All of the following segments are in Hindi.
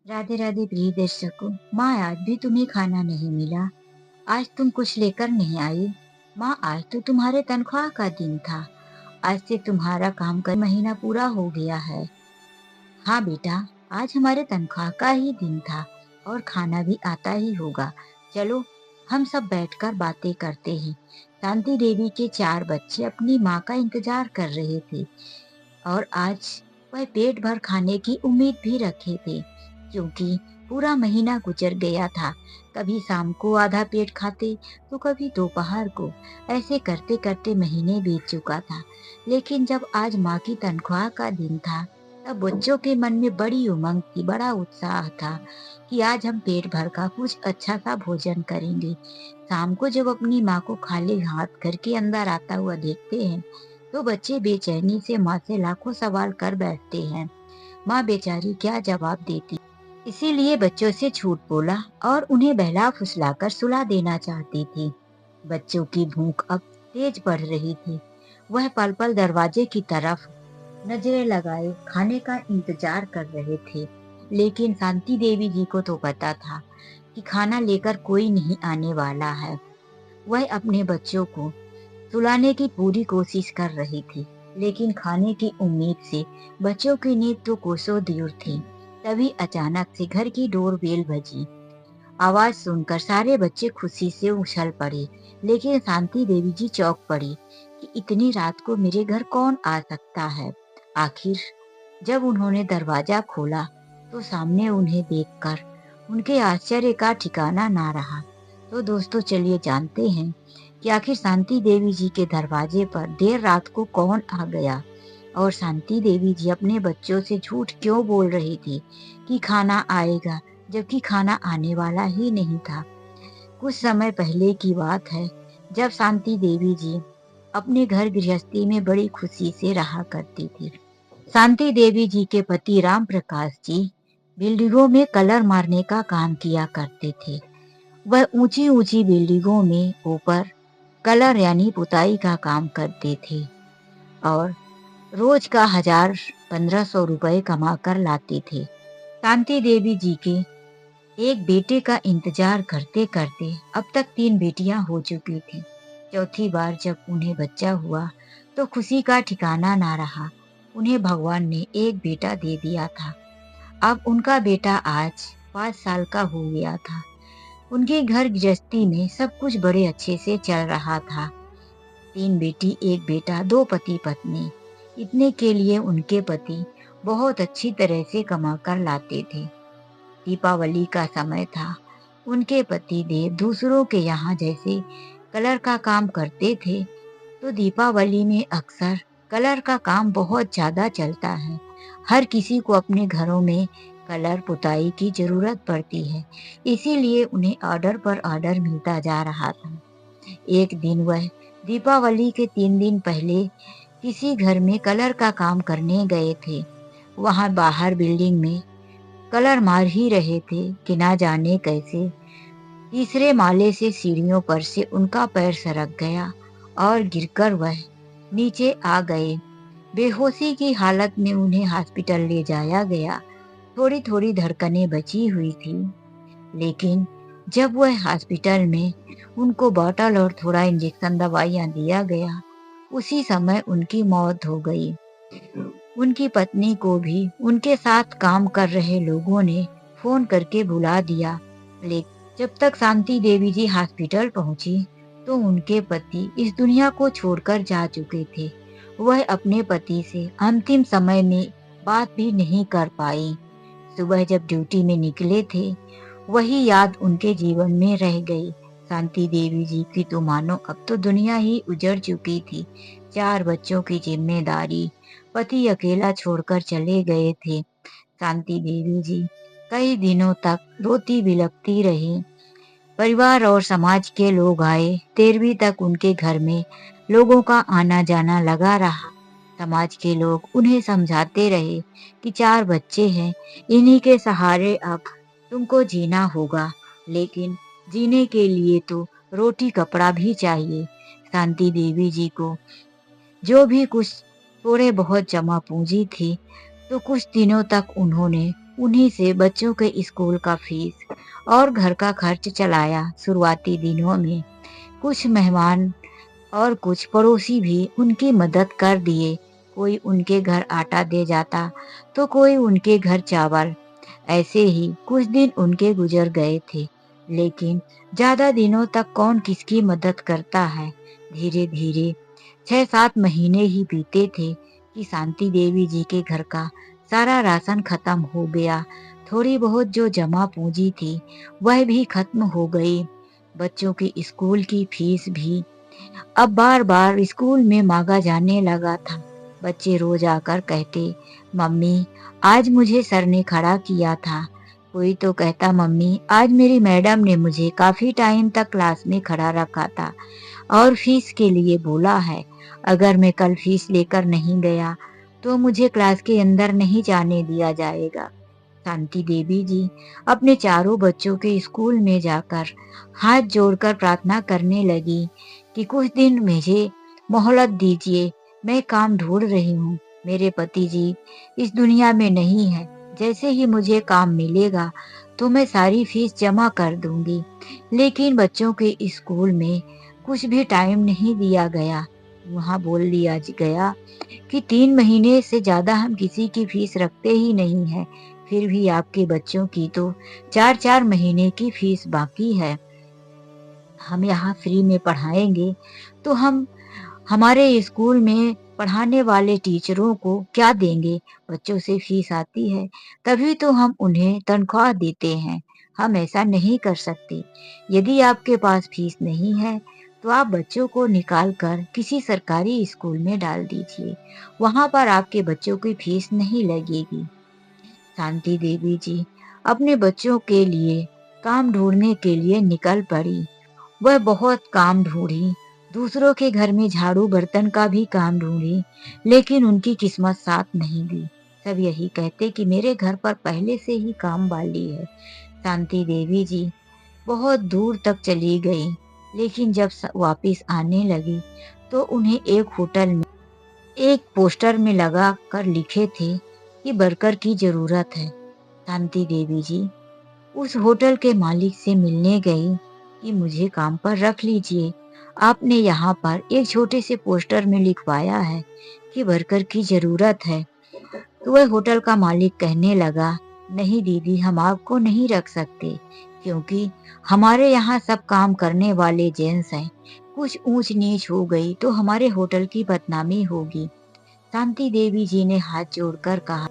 राधे राधे प्रिय दर्शकों। माँ, आज भी तुम्हें खाना नहीं मिला? आज तुम कुछ लेकर नहीं आई? माँ, आज तो तुम्हारे तनख्वाह का दिन था। आज से तुम्हारा काम का महीना पूरा हो गया है। हाँ बेटा, आज हमारे तनख्वाह का ही दिन था और खाना भी आता ही होगा। चलो, हम सब बैठकर बातें करते हैं। शांति देवी के 4 बच्चे अपनी माँ का इंतजार कर रहे थे और आज वह पेट भर खाने की उम्मीद भी रखे थे, क्योंकि पूरा महीना गुजर गया था। कभी शाम को आधा पेट खाते तो कभी दोपहर को। ऐसे करते करते महीने बीत चुका था। लेकिन जब आज माँ की तनख्वाह का दिन था, तब बच्चों के मन में बड़ी उमंग थी, बड़ा उत्साह था कि आज हम पेट भर का कुछ अच्छा सा भोजन करेंगे। शाम को जब अपनी माँ को खाली हाथ घर के अंदर आता हुआ देखते हैं, तो बच्चे बेचैनी से माँ से लाखों सवाल कर बैठते हैं। माँ बेचारी क्या जवाब देती। इसीलिए बच्चों से झूठ बोला और उन्हें बहला फुसलाकर सुला देना चाहती थी। बच्चों की भूख अब तेज बढ़ रही थी। वह पल पल दरवाजे की तरफ नजरें लगाए खाने का इंतजार कर रहे थे। लेकिन शांति देवी जी को तो पता था कि खाना लेकर कोई नहीं आने वाला है। वह अपने बच्चों को सुलाने की पूरी कोशिश कर रही थी, लेकिन खाने की उम्मीद से बच्चों की नींद तो कोसों दूर थी। तभी अचानक से घर की डोरबेल बजी। आवाज सुनकर सारे बच्चे खुशी से उछल पड़े, लेकिन शांति देवी जी चौंक पड़ी कि इतनी रात को मेरे घर कौन आ सकता है। आखिर जब उन्होंने दरवाजा खोला, तो सामने उन्हें देखकर उनके आश्चर्य का ठिकाना ना रहा। तो दोस्तों, चलिए जानते हैं कि आखिर शांति देवी जी के दरवाजे पर देर रात को कौन आ गया और शांति देवी जी अपने बच्चों से झूठ क्यों बोल रही थी कि खाना आएगा, जबकि खाना आने वाला ही नहीं था। कुछ समय पहले की बात है, जब शांति देवी जी अपने घर गृहस्थी में बड़ी खुशी से रहा करती थी। शांति देवी जी के पति राम प्रकाश जी बिल्डिंगों में कलर मारने का काम किया करते थे। वह ऊंची ऊंची बिल्डिंगों में ऊपर कलर यानी पुताई का काम करते थे और रोज का 1000-1500 रुपए कमा कर लाते थे। शांति देवी जी के एक बेटे का इंतजार करते करते अब तक 3 बेटियां हो चुकी थी। चौथी बार जब उन्हें बच्चा हुआ, तो खुशी का ठिकाना ना रहा। उन्हें भगवान ने एक बेटा दे दिया था। अब उनका बेटा आज 5 साल का हो गया था। उनके घर गृहस्थी में सब कुछ बड़े अच्छे से चल रहा था। 3 बेटी, 1 बेटा, 2 पति पत्नी। इतने के लिए उनके पति बहुत अच्छी तरह से कमा कर लाते थे। दीपावली का समय था। उनके पति देव दूसरों के यहाँ जैसे कलर का काम करते थे, तो दीपावली में अक्सर कलर का काम बहुत ज्यादा चलता है। हर किसी को अपने घरों में कलर पुताई की जरूरत पड़ती है, इसीलिए उन्हें ऑर्डर पर ऑर्डर मिलता जा रहा था। एक दिन वह दीपावली के 3 दिन पहले किसी घर में कलर का काम करने गए थे। वहां बाहर बिल्डिंग में कलर मार ही रहे थे कि ना जाने कैसे तीसरे माले से सीढ़ियों पर से उनका पैर सरक गया और गिरकर वह नीचे आ गए। बेहोशी की हालत में उन्हें हॉस्पिटल ले जाया गया। थोड़ी थोड़ी धड़कनें बची हुई थी, लेकिन जब वह हॉस्पिटल में उनको बॉटल और थोड़ा इंजेक्शन दवाइयां दिया गया, उसी समय उनकी मौत हो गई। उनकी पत्नी को भी उनके साथ काम कर रहे लोगों ने फोन करके बुला दिया। लेकिन जब तक शांति देवी जी हॉस्पिटल पहुंची, तो उनके पति इस दुनिया को छोड़कर जा चुके थे। वह अपने पति से अंतिम समय में बात भी नहीं कर पाई। सुबह जब ड्यूटी में निकले थे, वही याद उनके जीवन में रह गई। शांति देवी जी की तो मानो अब तो दुनिया ही उजड़ चुकी थी। 4 बच्चों की जिम्मेदारी, पति अकेला छोड़कर चले गए थे। शांति देवी जी कई दिनों तक रोती बिलखती रही। परिवार और समाज के लोग आए, 13वीं तक उनके घर में लोगों का आना जाना लगा रहा। समाज के लोग उन्हें समझाते रहे कि 4 बच्चे हैं, इन्हीं के सहारे अब तुमको जीना होगा, लेकिन जीने के लिए तो रोटी कपड़ा भी चाहिए। शांति देवी जी को जो भी कुछ थोड़े बहुत जमा पूंजी थी, तो कुछ दिनों तक उन्होंने उन्हीं से बच्चों के स्कूल का फीस और घर का खर्च चलाया। शुरुआती दिनों में कुछ मेहमान और कुछ पड़ोसी भी उनकी मदद कर दिए। कोई उनके घर आटा दे जाता तो कोई उनके घर चावल। ऐसे ही कुछ दिन उनके गुजर गए थे, लेकिन ज्यादा दिनों तक कौन किसकी मदद करता है। धीरे धीरे 6-7 महीने ही बीते थे कि शांति देवी जी के घर का सारा राशन खत्म हो गया। थोड़ी बहुत जो जमा पूंजी थी वह भी खत्म हो गई। बच्चों की स्कूल की फीस भी अब बार बार स्कूल में मांगा जाने लगा था। बच्चे रोज आकर कहते, मम्मी आज मुझे सर ने खड़ा किया था। कोई तो कहता, मम्मी आज मेरी मैडम ने मुझे काफी टाइम तक क्लास में खड़ा रखा था और फीस के लिए बोला है। अगर मैं कल फीस लेकर नहीं गया तो मुझे क्लास के अंदर नहीं जाने दिया जाएगा। शांति देवी जी अपने चारों बच्चों के स्कूल में जाकर हाथ जोड़कर प्रार्थना करने लगी कि कुछ दिन मुझे मोहलत दीजिए, मैं काम ढूंढ रही हूँ। मेरे पति जी इस दुनिया में नहीं है। जैसे ही मुझे काम मिलेगा तो मैं सारी फीस जमा कर दूंगी। लेकिन बच्चों के स्कूल में कुछ भी टाइम नहीं दिया गया। वहाँ बोल दिया गया कि 3 महीने से ज्यादा हम किसी की फीस रखते ही नहीं है। फिर भी आपके बच्चों की तो 4-4 महीने की फीस बाकी है। हम यहाँ फ्री में पढ़ाएंगे तो हम हमारे स्कूल में पढ़ाने वाले टीचरों को क्या देंगे। बच्चों से फीस आती है तभी तो हम उन्हें तनख्वाह देते हैं। हम ऐसा नहीं कर सकते। यदि आपके पास फीस नहीं है तो आप बच्चों को निकाल कर किसी सरकारी स्कूल में डाल दीजिए। वहां पर आपके बच्चों की फीस नहीं लगेगी। शांति देवी जी अपने बच्चों के लिए काम ढूंढने के लिए निकल पड़ी। वह बहुत काम ढूंढी, दूसरों के घर में झाड़ू बर्तन का भी काम ढूंढी, लेकिन उनकी किस्मत साथ नहीं दी। सब यही कहते कि मेरे घर पर पहले से ही काम वाली है। शांति देवी जी बहुत दूर तक चली गई, लेकिन जब वापस आने लगी तो उन्हें एक होटल में एक पोस्टर में लगा कर लिखे थे कि वर्कर की जरूरत है। शांति देवी जी उस होटल के मालिक से मिलने गई कि मुझे काम पर रख लीजिए। आपने यहाँ पर एक छोटे से पोस्टर में लिखवाया है कि वर्कर की जरूरत है। तो वह होटल का मालिक कहने लगा, नहीं दीदी हम आपको नहीं रख सकते, क्योंकि हमारे यहाँ सब काम करने वाले जेंट्स हैं। कुछ ऊंच नीच हो गई तो हमारे होटल की बदनामी होगी। शांति देवी जी ने हाथ जोड़कर कहा,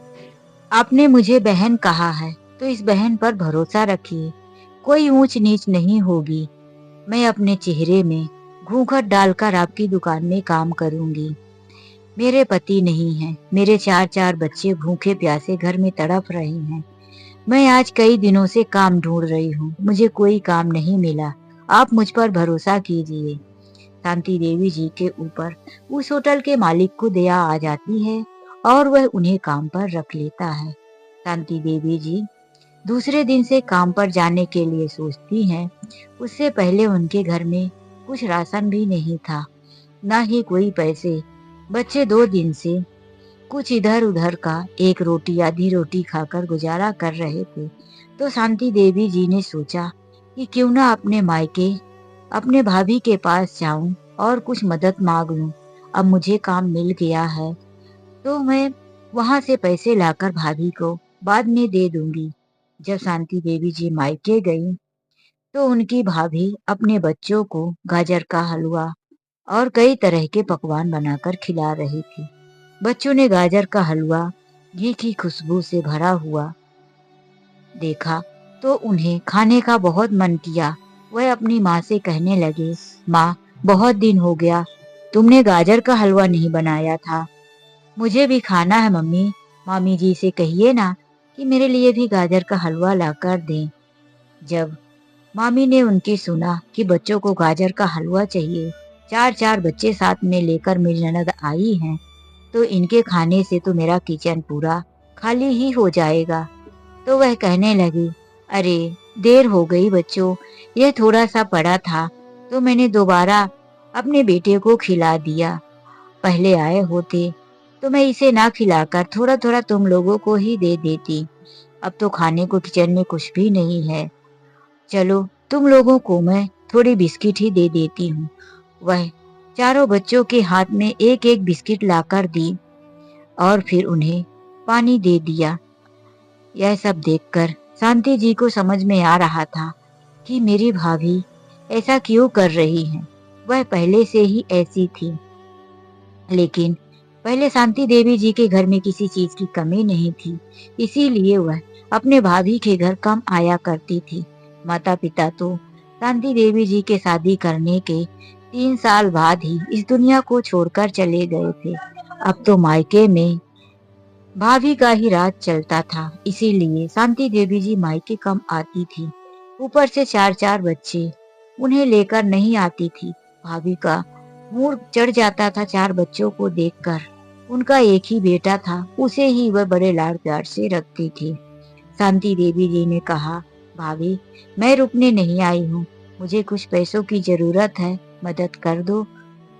आपने मुझे बहन कहा है तो इस बहन पर भरोसा रखिए। कोई ऊंच नीच नहीं होगी। मैं अपने चेहरे में घूंघट डालकर आपकी दुकान में काम करूंगी। मेरे पति नहीं हैं। मेरे 4-4 बच्चे भूखे प्यासे घर में तड़प रहे हैं। मैं आज कई दिनों से काम ढूंढ रही हूँ, मुझे कोई काम नहीं मिला। आप मुझ पर भरोसा कीजिए। शांति देवी जी के ऊपर उस होटल के मालिक को दया आ जाती है और वह उन्हें काम पर रख लेता है। शांति देवी जी दूसरे दिन से काम पर जाने के लिए सोचती हैं। उससे पहले उनके घर में कुछ राशन भी नहीं था, न ही कोई पैसे। बच्चे 2 दिन से कुछ इधर उधर का एक रोटी आधी रोटी खाकर गुजारा कर रहे थे। तो शांति देवी जी ने सोचा कि क्यों ना अपने मायके अपने भाभी के पास जाऊं और कुछ मदद मांग लूं। अब मुझे काम मिल गया है तो मैं वहां से पैसे लाकर भाभी को बाद में दे दूंगी। जब शांति देवी जी मायके गई तो उनकी भाभी अपने बच्चों को गाजर का हलवा और कई तरह के पकवान बनाकर खिला रही थी। बच्चों ने गाजर का हलवा घी की खुशबू से भरा हुआ देखा तो उन्हें खाने का बहुत मन किया। वह अपनी माँ से कहने लगे, माँ बहुत दिन हो गया तुमने गाजर का हलवा नहीं बनाया था, मुझे भी खाना है। मम्मी मामी जी से कहिए ना कि मेरे लिए भी गाजर का हलवा लाकर दें। जब मामी ने उनकी सुना कि बच्चों को गाजर का हलवा चाहिए, 4-4 बच्चे साथ में लेकर मेरी ननद आई हैं, तो इनके खाने से तो मेरा किचन पूरा खाली ही हो जाएगा। तो वह कहने लगी, अरे देर हो गई बच्चों, यह थोड़ा सा पड़ा था तो मैंने दोबारा अपने बेटे को खिला दिया। पहले आए होते तो मैं इसे ना खिलाकर थोड़ा थोड़ा तुम लोगों को ही दे देती। अब तो खाने को किचन में कुछ भी नहीं है। चलो तुम लोगों को मैं थोड़ी बिस्किट ही दे देती हूँ। वह चारों बच्चों के हाथ में एक एक बिस्किट लाकर दी और फिर उन्हें पानी दे दिया। यह सब देखकर शांति जी को समझ में आ रहा था कि मेरी भाभी ऐसा क्यों कर रही है। वह पहले से ही ऐसी थी, लेकिन पहले शांति देवी जी के घर में किसी चीज की कमी नहीं थी, इसीलिए वह अपने भाभी के घर कम आया करती थी। माता पिता तो शांति देवी जी के शादी करने के 3 साल बाद ही इस दुनिया को छोड़कर चले गए थे। अब तो मायके में भाभी का ही राज चलता था, इसीलिए शांति देवी जी मायके कम आती थी। ऊपर से चार चार बच्चे उन्हें लेकर नहीं आती थी। भाभी का मूड चढ़ जाता था चार बच्चों को देखकर। उनका एक ही बेटा था, उसे ही वह बड़े लाड प्यार से रखती थी। शांति देवी जी ने कहा, भाभी मैं रुकने नहीं आई हूँ, मुझे कुछ पैसों की जरूरत है, मदद कर दो।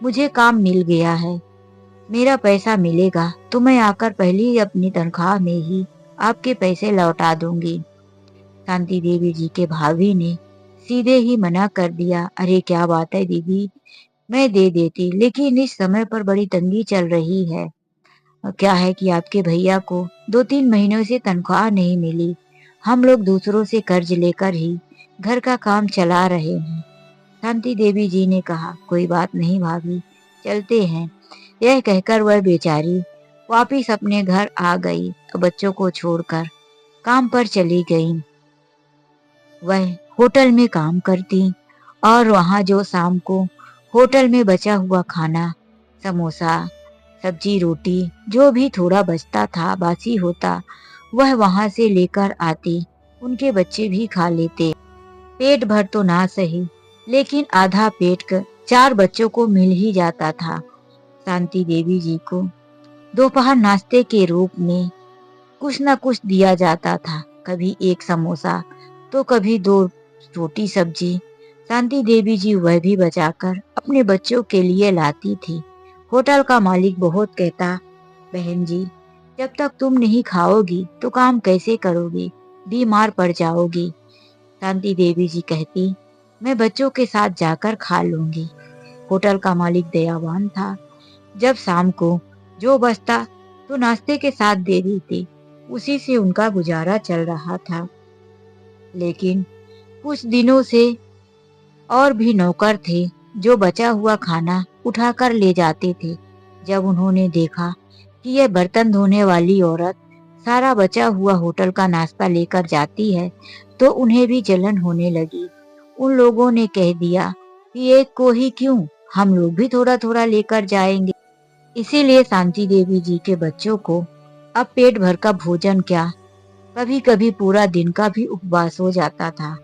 मुझे काम मिल गया है, मेरा पैसा मिलेगा तो मैं आकर पहली अपनी तनख्वाह में ही आपके पैसे लौटा दूंगी। शांति देवी जी के भाभी ने सीधे ही मना कर दिया, अरे क्या बात है दीदी, मैं दे देती, लेकिन इस समय पर बड़ी तंगी चल रही है। क्या है कि आपके भैया को 2-3 महीनों से तनख्वाह नहीं मिली। हम लोग दूसरों से कर्ज लेकर ही घर का काम चला रहे हैं। शांति देवी जी ने कहा, कोई बात नहीं भाभी, चलते हैं। यह कहकर वह बेचारी वापिस अपने घर आ गई और बच्चों को छोड़कर काम पर चली गई। वह होटल में काम करती और वहां जो शाम को होटल में बचा हुआ खाना, समोसा, सब्जी, रोटी, जो भी थोड़ा बचता था, बासी होता, वह वहां से लेकर आती। उनके बच्चे भी खा लेते। पेट भर तो ना सही, लेकिन आधा पेट चार बच्चों को मिल ही जाता था। शांति देवी जी को दोपहर नाश्ते के रूप में कुछ न कुछ दिया जाता था, कभी एक समोसा तो कभी 2 रोटी सब्जी। शांति देवी जी वह भी बचाकर अपने बच्चों के लिए लाती थी। होटल का मालिक बहुत कहता, बहन जी जब तक तुम नहीं खाओगी तो काम कैसे करोगी, बीमार पड़ जाओगी। शांति देवी जी कहती, मैं बच्चों के साथ जाकर खा लूंगी। होटल का मालिक दयावान था, जब शाम को जो बचता तो नाश्ते के साथ दे देते, उसी से उनका गुजारा चल रहा था। लेकिन कुछ दिनों से और भी नौकर थे जो बचा हुआ खाना उठाकर ले जाते थे। जब उन्होंने देखा कि यह बर्तन धोने वाली औरत सारा बचा हुआ होटल का नाश्ता लेकर जाती है, तो उन्हें भी जलन होने लगी। उन लोगों ने कह दिया कि एक को ही क्यों, हम लोग भी थोड़ा थोड़ा लेकर जाएंगे। इसीलिए शांति देवी जी के बच्चों को अब पेट भर का भोजन क्या, कभी कभी पूरा दिन का भी उपवास हो जाता था।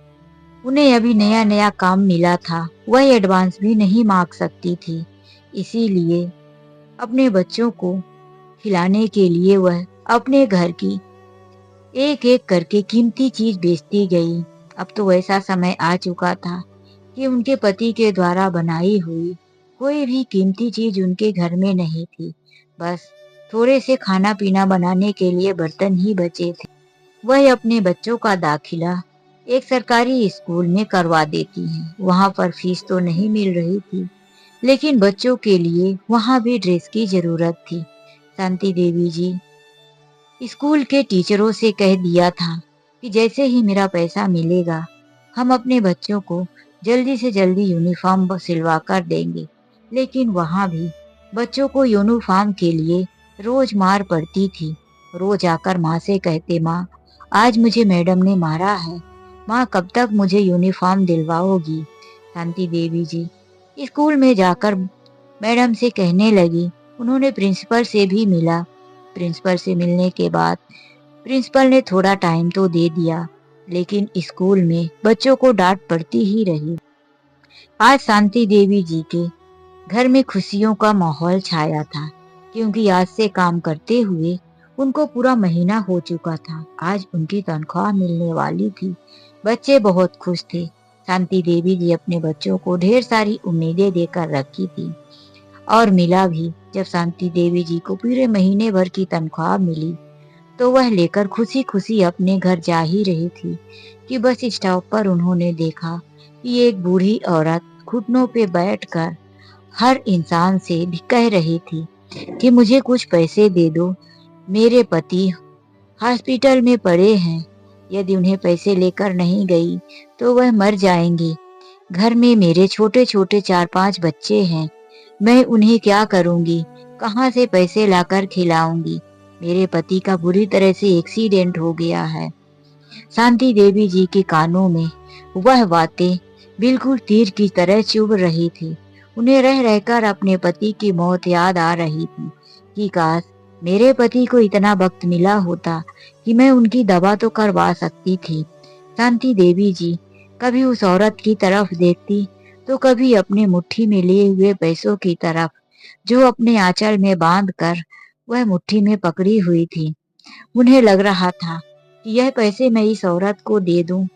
उन्हें अभी नया नया काम मिला था, वह एडवांस भी नहीं मांग सकती थी। इसीलिए अपने बच्चों को खिलाने के लिए वह अपने घर की एक एक करके कीमती चीज बेचती गई। अब तो ऐसा समय आ चुका था कि उनके पति के द्वारा बनाई हुई कोई भी कीमती चीज उनके घर में नहीं थी। बस थोड़े से खाना पीना बनाने के लिए बर्तन ही बचे थे। वह अपने बच्चों का दाखिला एक सरकारी स्कूल में करवा देती हैं। वहां पर फीस तो नहीं मिल रही थी, लेकिन बच्चों के लिए वहां भी ड्रेस की जरूरत थी। शांति देवी जी स्कूल के टीचरों से कह दिया था कि जैसे ही मेरा पैसा मिलेगा, हम अपने बच्चों को जल्दी से जल्दी यूनिफॉर्म सिलवा कर देंगे। लेकिन वहां भी बच्चों को यूनिफॉर्म के लिए रोज मार पड़ती थी। रोज आकर माँ से कहते, माँ आज मुझे मैडम ने मारा है, माँ कब तक मुझे यूनिफॉर्म दिलवाओगी। शांति देवी जी स्कूल में जाकर मैडम से कहने लगी। उन्होंने प्रिंसिपल से भी मिला। प्रिंसिपल से मिलने के बाद प्रिंसिपल ने थोड़ा टाइम तो दे दिया, लेकिन स्कूल में बच्चों को डांट पड़ती ही रही। आज शांति देवी जी के घर में खुशियों का माहौल छाया था, क्योंकि आज से काम करते हुए उनको पूरा महीना हो चुका था। आज उनकी तनख्वाह मिलने वाली थी। बच्चे बहुत खुश थे। शांति देवी जी अपने बच्चों को ढेर सारी उम्मीदें देकर रखी थी, और मिला भी। जब शांति देवी जी को पूरे महीने भर की तनख्वाह मिली, तो वह लेकर खुशी खुशी अपने घर जा ही रही थी कि बस स्टॉप पर उन्होंने देखा कि एक बूढ़ी औरत घुटनों पे बैठकर हर इंसान से भी कह रही थी कि मुझे कुछ पैसे दे दो, मेरे पति हॉस्पिटल में पड़े हैं, यदि उन्हें पैसे लेकर नहीं गई तो वह मर जाएंगे। घर में मेरे छोटे छोटे 4-5 बच्चे हैं, मैं उन्हें क्या करूंगी, कहाँ से पैसे लाकर खिलाऊंगी। मेरे पति का बुरी तरह से एक्सीडेंट हो गया है। शांति देवी जी के कानों में वह बातें बिल्कुल तीर की तरह चुभ रही थी। उन्हें रह रहकर अपने पति की मौत याद आ रही थी कि काश मेरे पति को इतना वक्त मिला होता कि मैं उनकी दवा तो करवा सकती थी। शांति देवी जी कभी उस औरत की तरफ देखती तो कभी अपने मुट्ठी में लिए हुए पैसों की तरफ, जो अपने आंचल में बांध कर वह मुट्ठी में पकड़ी हुई थी। उन्हें लग रहा था कि यह पैसे मैं इस औरत को दे दूं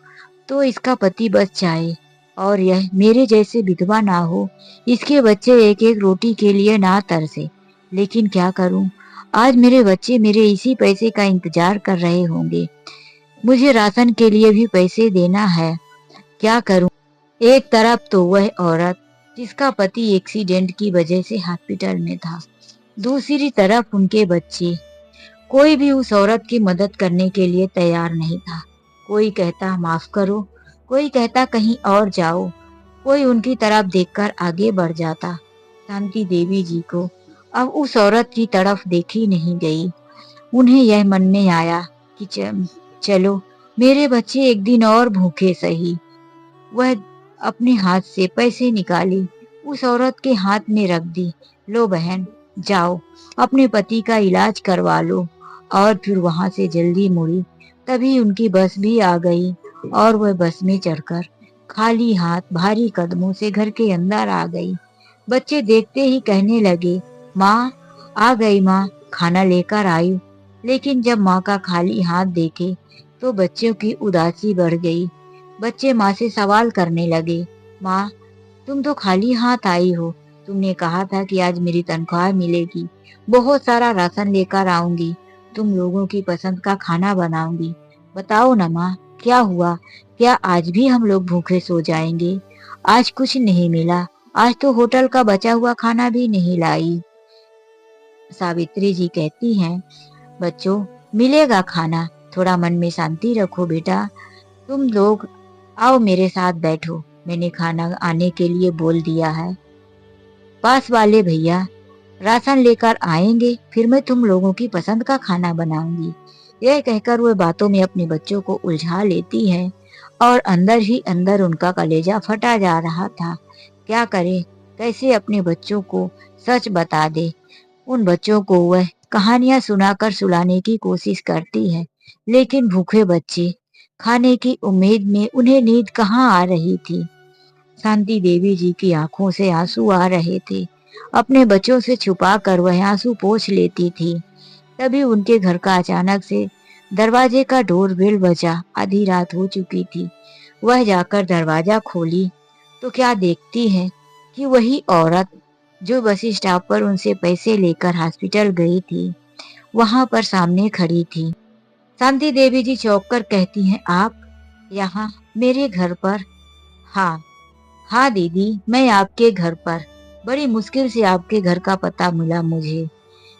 तो इसका पति बच जाए और यह मेरे जैसे विधवा ना हो, इसके बच्चे एक एक रोटी के लिए ना तरसे। लेकिन क्या करूं, आज मेरे बच्चे मेरे इसी पैसे का इंतजार कर रहे होंगे। मुझे राशन के लिए भी पैसे देना है, क्या करूं। एक तरफ तो वह औरत जिसका पति एक्सीडेंट की वजह से हॉस्पिटल में था, दूसरी तरफ उनके बच्चे। कोई भी उस औरत की मदद करने के लिए तैयार नहीं था। कोई कहता माफ करो, कोई कहता कहीं और जाओ, कोई उनकी तरफ देखकर आगे बढ़ जाता। शांति देवी जी को अब उस औरत की तरफ देखी नहीं गई। उन्हें यह मन में आया कि चलो मेरे बच्चे एक दिन और भूखे सही। वह अपने हाथ से पैसे निकाली, उस औरत के हाथ में रख दी। लो बहन, जाओ अपने पति का इलाज करवा लो। और फिर वहां से जल्दी मुड़ी। तभी उनकी बस भी आ गई और वह बस में चढ़कर खाली हाथ भारी कदमों से घर के अंदर आ गई। बच्चे देखते ही कहने लगे, माँ आ गई, माँ खाना लेकर आई। लेकिन जब माँ का खाली हाथ देखे तो बच्चों की उदासी बढ़ गई। बच्चे माँ से सवाल करने लगे, माँ तुम तो खाली हाथ आई हो, तुमने कहा था कि आज मेरी तनख्वाह मिलेगी, बहुत सारा राशन लेकर आऊंगी, तुम लोगों की पसंद का खाना बनाऊंगी। बताओ ना माँ, क्या हुआ, क्या आज भी हम लोग भूखे सो जाएंगे। आज कुछ नहीं मिला, आज तो होटल का बचा हुआ खाना भी नहीं लाई। सावित्री जी कहती हैं, बच्चों मिलेगा खाना, थोड़ा मन में शांति रखो बेटा। तुम लोग आओ मेरे साथ बैठो, मैंने खाना आने के लिए बोल दिया है। पास वाले भैया राशन लेकर आएंगे, फिर मैं तुम लोगों की पसंद का खाना बनाऊंगी। यह कहकर वह बातों में अपने बच्चों को उलझा लेती है और अंदर ही अंदर उनका कलेजा फटा जा रहा था। क्या करे, कैसे अपने बच्चों को सच बता दे। उन बच्चों को वह कहानियां सुनाकर सुलाने की कोशिश करती है, लेकिन भूखे बच्चे खाने की उम्मीद में उन्हें नींद कहाँ आ रही थी। शांति देवी जी की आंखों से आंसू आ रहे थे। अपने बच्चों से छुपा कर वह आंसू पोंछ लेती थी। तभी उनके घर का अचानक से दरवाजे का डोरबेल बजा। आधी रात हो चुकी थी। वह जाकर दरवाजा खोली तो क्या देखती है कि वही औरत जो बस स्टॉप पर उनसे पैसे लेकर हॉस्पिटल गई थी, वहां पर सामने खड़ी थी। शांति देवी जी चौंक कर कहती हैं, आप यहाँ मेरे घर पर? हाँ हाँ दीदी, मैं आपके घर पर, बड़ी मुश्किल से आपके घर का पता मिला मुझे।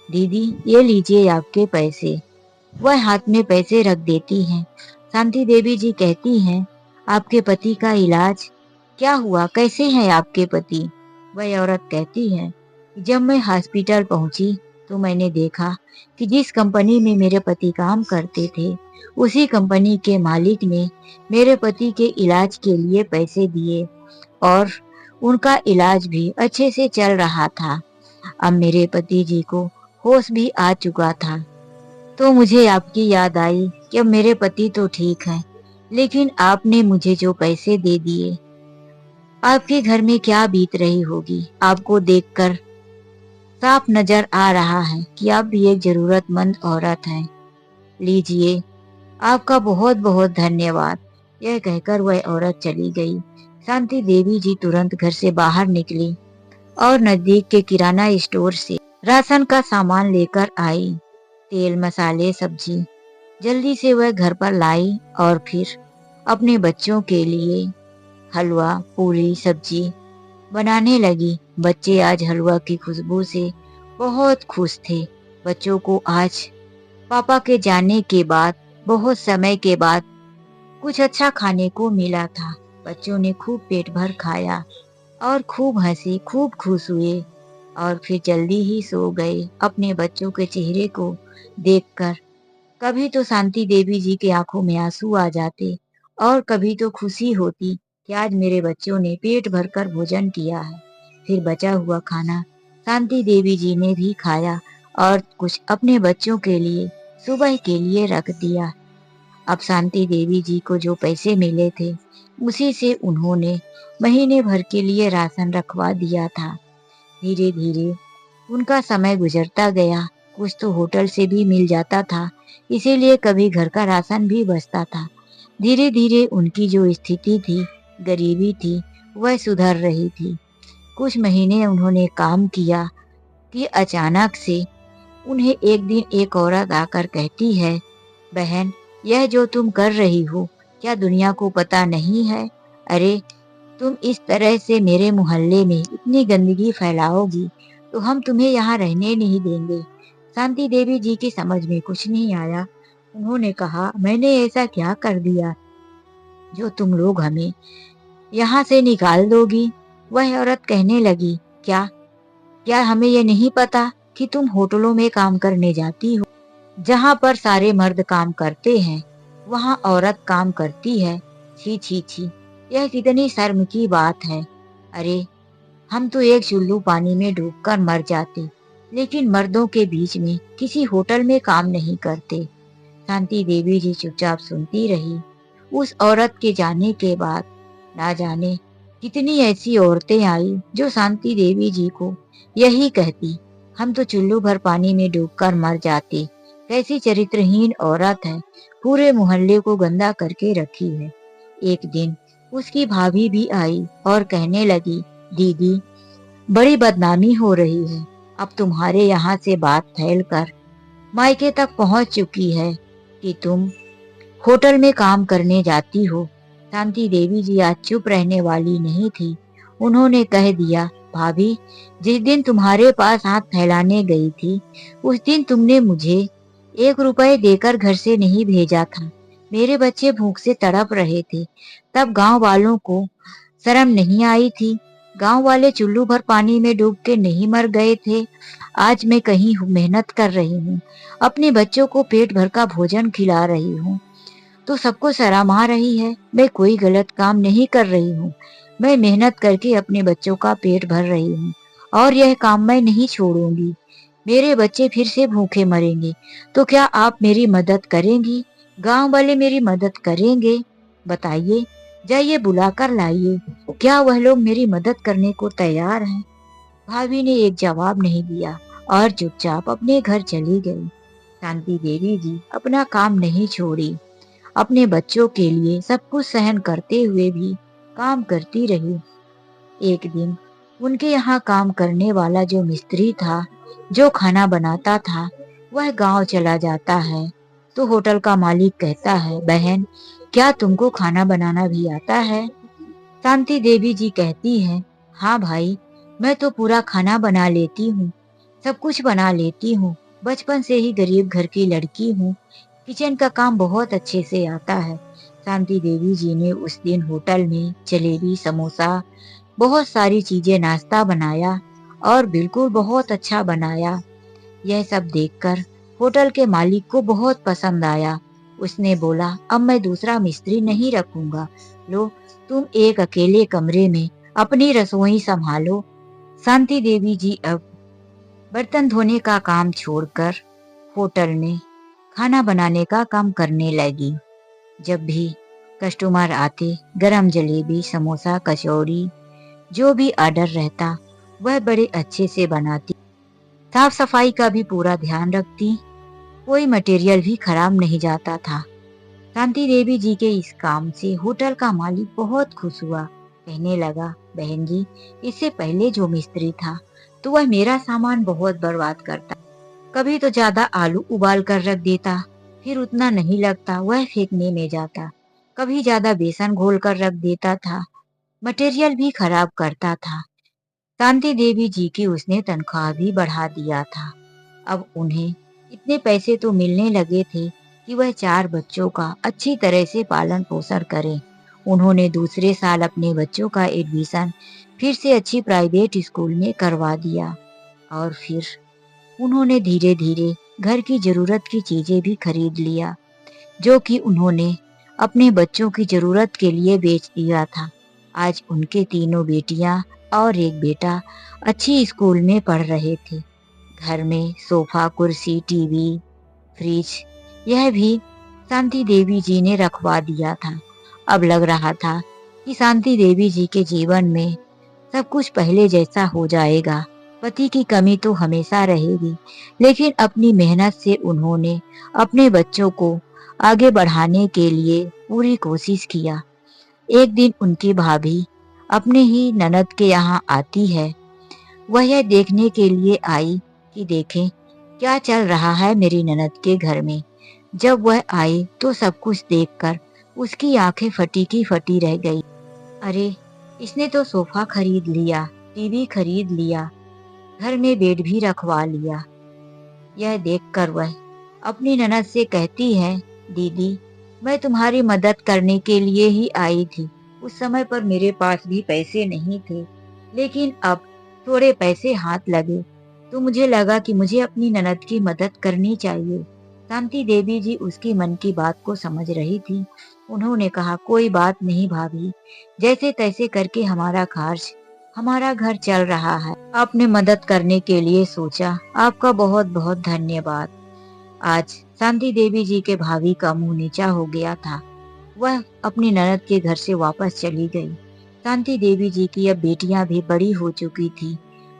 दीदी ये लीजिए आपके पैसे। वह हाथ में पैसे रख देती हैं। शांति देवी जी कहती हैं, आपके पति का इलाज क्या हुआ, कैसे हैं आपके पति? वह औरत कहती है, जब मैं हॉस्पिटल पहुंची तो मैंने देखा कि जिस कंपनी में मेरे पति काम करते थे, उसी कंपनी के मालिक ने मेरे पति के इलाज के लिए पैसे दिए और उनका इलाज भी अच्छे से चल रहा था। अब मेरे पति जी को होश भी आ चुका था। तो मुझे आपकी याद आई कि अब मेरे पति तो ठीक हैं, लेकिन आपने मुझे जो पैसे दे दिए, आपके घर में क्या बीत रही होगी। आपको देखकर साफ नजर आ रहा है कि आप भी एक जरूरतमंद औरत हैं। लीजिए, आपका बहुत बहुत धन्यवाद। यह कहकर वह औरत चली गई। शांति देवी जी तुरंत घर से बाहर निकली और नजदीक के किराना स्टोर से राशन का सामान लेकर आई। तेल, मसाले, सब्जी। जल्दी से वह घर पर लाई और फिर अपने बच्चों के लिए हलवा, पूरी, सब्जी बनाने लगी। बच्चे आज हलवा की खुशबू से बहुत खुश थे। बच्चों को आज पापा के जाने के बाद, बहुत समय के बाद कुछ अच्छा खाने को मिला था। बच्चों ने खूब पेट भर खाया और खूब हंसे, खूब खुश हुए और फिर जल्दी ही सो गए। अपने बच्चों के चेहरे को देखकर कभी तो शांति देवी जी की आंखों में आंसू आ जाते और कभी तो खुशी होती कि आज मेरे बच्चों ने पेट भरकर भोजन किया है। फिर बचा हुआ खाना शांति देवी जी ने भी खाया और कुछ अपने बच्चों के लिए सुबह के लिए रख दिया। अब शांति देवी जी को जो पैसे मिले थे उसी से उन्होंने महीने भर के लिए राशन रखवा दिया था। धीरे धीरे उनका समय गुजरता गया। कुछ तो होटल से भी मिल जाता था, इसीलिए कभी घर का राशन भी बचता था। धीरे धीरे उनकी जो स्थिति थी, गरीबी थी, वह सुधर रही थी। कुछ महीने उन्होंने काम किया कि अचानक से उन्हें एक दिन एक औरत आकर कहती है, बहन, यह जो तुम कर रही हो क्या दुनिया को पता नहीं है? अरे, तुम इस तरह से मेरे मोहल्ले में इतनी गंदगी फैलाओगी तो हम तुम्हें यहाँ रहने नहीं देंगे। शांति देवी जी की समझ में कुछ नहीं आया। उन्होंने कहा, मैंने ऐसा क्या कर दिया जो तुम लोग हमें यहाँ से निकाल दोगी? वह औरत कहने लगी, क्या क्या हमें ये नहीं पता कि तुम होटलों में काम करने जाती हो? जहाँ पर सारे मर्द काम करते हैं वहाँ औरत काम करती है। छी छी छी, यह कितनी शर्म की बात है। अरे, हम तो एक चुल्लू पानी में डूबकर मर जाते, लेकिन मर्दों के बीच में किसी होटल में काम नहीं करते। शांति देवी जी चुपचाप सुनती रही। उस औरत के जाने के बाद ना जाने कितनी ऐसी औरतें आई जो शांति देवी जी को यही कहती, हम तो चुल्लू भर पानी में डूबकर मर जाते। कैसी चरित्रहीन औरत है, पूरे मोहल्ले को गंदा करके रखी है। एक दिन उसकी भाभी भी आई और कहने लगी, दीदी, बड़ी बदनामी हो रही है। अब तुम्हारे यहाँ से बात फैलकर मायके तक पहुँच चुकी है कि तुम होटल में काम करने जाती हो। शांति देवी जी आज चुप रहने वाली नहीं थी। उन्होंने कह दिया, भाभी, जिस दिन तुम्हारे पास हाथ फैलाने गई थी उस दिन तुमने मुझे 1 रुपए देकर घर से नहीं भेजा था। मेरे बच्चे भूख से तड़प रहे थे, तब गांव वालों को शर्म नहीं आई थी? गांव वाले चुल्लू भर पानी में डूब के नहीं मर गए थे? आज मैं कहीं मेहनत कर रही हूँ, अपने बच्चों को पेट भर का भोजन खिला रही हूँ तो सबको शर्म आ रही है। मैं कोई गलत काम नहीं कर रही हूँ। मैं मेहनत करके अपने बच्चों का पेट भर रही हूँ और यह काम मैं नहीं छोड़ूंगी। मेरे बच्चे फिर से भूखे मरेंगे तो क्या आप मेरी मदद करेंगी? गांव वाले मेरी मदद करेंगे? बताइए, जाइए बुलाकर लाइए। क्या वह लोग मेरी मदद करने को तैयार हैं? भाभी ने एक जवाब नहीं दिया और चुपचाप अपने घर चली गई। शांति देवी जी अपना काम नहीं छोड़ी। अपने बच्चों के लिए सब कुछ सहन करते हुए भी काम करती रही। एक दिन उनके यहाँ काम करने वाला जो मिस्त्री था, जो खाना बनाता था, वह गांव चला जाता है तो होटल का मालिक कहता है, बहन, क्या तुमको खाना बनाना भी आता है? शांति देवी जी कहती हैं, हाँ भाई, मैं तो पूरा खाना बना लेती हूँ, सब कुछ बना लेती हूँ। बचपन से ही गरीब घर की लड़की हूँ, किचन का काम बहुत अच्छे से आता है। शांति देवी जी ने उस दिन होटल में जलेबी, समोसा, बहुत सारी चीजें नाश्ता बनाया और बिल्कुल बहुत अच्छा बनाया। यह सब देखकर होटल के मालिक को बहुत पसंद आया। उसने बोला, अब मैं दूसरा मिस्त्री नहीं रखूंगा। लो, तुम एक अकेले कमरे में अपनी रसोई संभालो। शांति देवी जी अब बर्तन धोने का काम छोड़कर होटल में खाना बनाने का काम करने लगी। जब भी कस्टमर आते, गरम जलेबी, समोसा, कचौड़ी, जो भी ऑर्डर रहता वह बड़े अच्छे से बनाती। साफ सफाई का भी पूरा ध्यान रखती, कोई मटेरियल भी खराब नहीं जाता था। शांति देवी जी के इस काम से होटल का मालिक बहुत खुश हुआ। कहने लगा, बहन जी, इससे पहले जो मिस्त्री था तो वह मेरा सामान बहुत बर्बाद करता, कभी तो ज्यादा आलू उबाल कर रख देता, फिर उतना नहीं लगता वह फेंकने में जाता। कभी ज्यादा बेसन घोल कर रख देता था, मटेरियल भी खराब करता था। शांति देवी जी की उसने तनख्वाह भी बढ़ा दिया था। अब उन्हें इतने पैसे तो मिलने लगे थे कि वह 4 बच्चों का अच्छी तरह से पालन पोषण करें। उन्होंने दूसरे साल अपने बच्चों का एडमिशन फिर से अच्छी प्राइवेट स्कूल में करवा दिया और फिर उन्होंने धीरे-धीरे घर की ज़रूरत की चीज़ें भी खरीद लिया, जो कि उन्होंने अपने बच्चों की ज़रूरत के लिए बेच दिया था। आज उनके तीनों बेटियां और एक बेटा अच्छी स्कूल में पढ़ रहे थे। घर में सोफा, कुर्सी, टीवी, फ्रिज यह भी शांति देवी जी ने रखवा दिया था। अब लग रहा था कि शांति देवी जी के जीवन में सब कुछ पहले जैसा हो जाएगा। पति की कमी तो हमेशा रहेगी, लेकिन अपनी मेहनत से उन्होंने अपने बच्चों को आगे बढ़ाने के लिए पूरी कोशिश किया। एक दिन उनकी भाभी अपने ही ननद के यहाँ आती है। वह यह देखने के लिए आई कि देखें क्या चल रहा है मेरी ननद के घर में। जब वह आई तो सब कुछ देखकर उसकी आंखें फटी की फटी रह गई। अरे, इसने तो सोफा खरीद लिया, टीवी खरीद लिया, घर में बेड भी रखवा लिया। यह देखकर वह अपनी ननद से कहती है, दीदी, मैं तुम्हारी मदद करने के लिए ही आई थी। उस समय पर मेरे पास भी पैसे नहीं थे, लेकिन अब थोड़े पैसे हाथ लगे तो मुझे लगा कि मुझे अपनी ननद की मदद करनी चाहिए। शांति देवी जी उसकी मन की बात को समझ रही थी। उन्होंने कहा, कोई बात नहीं भाभी, जैसे तैसे करके हमारा खर्च, हमारा घर चल रहा है। आपने मदद करने के लिए सोचा, आपका बहुत बहुत धन्यवाद। आज शांति देवी जी के भाभी का मुंह नीचा हो गया था। वह अपनी ननद के घर से वापस चली गई। शांति देवी जी की अब बेटियां भी बड़ी हो चुकी थी।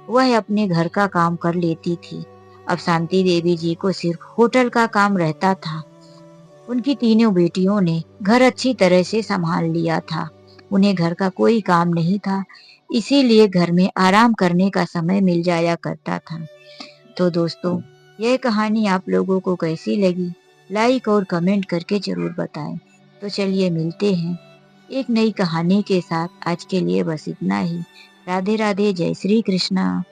वह अपने घर का काम कर लेती थी। अब शांति देवी जी को सिर्फ होटल का काम रहता था। उनकी तीनों बेटियों ने घर अच्छी तरह से संभाल लिया था। उन्हें घर का कोई काम नहीं था, इसीलिए घर में आराम करने का समय मिल जाया करता था। तो दोस्तों, यह कहानी आप लोगों को कैसी लगी? लाइक और कमेंट करके जरूर बताएं। तो चलिए मिलते हैं एक नई कहानी के साथ। आज के लिए बस इतना ही। राधे राधे, जय श्री कृष्णा।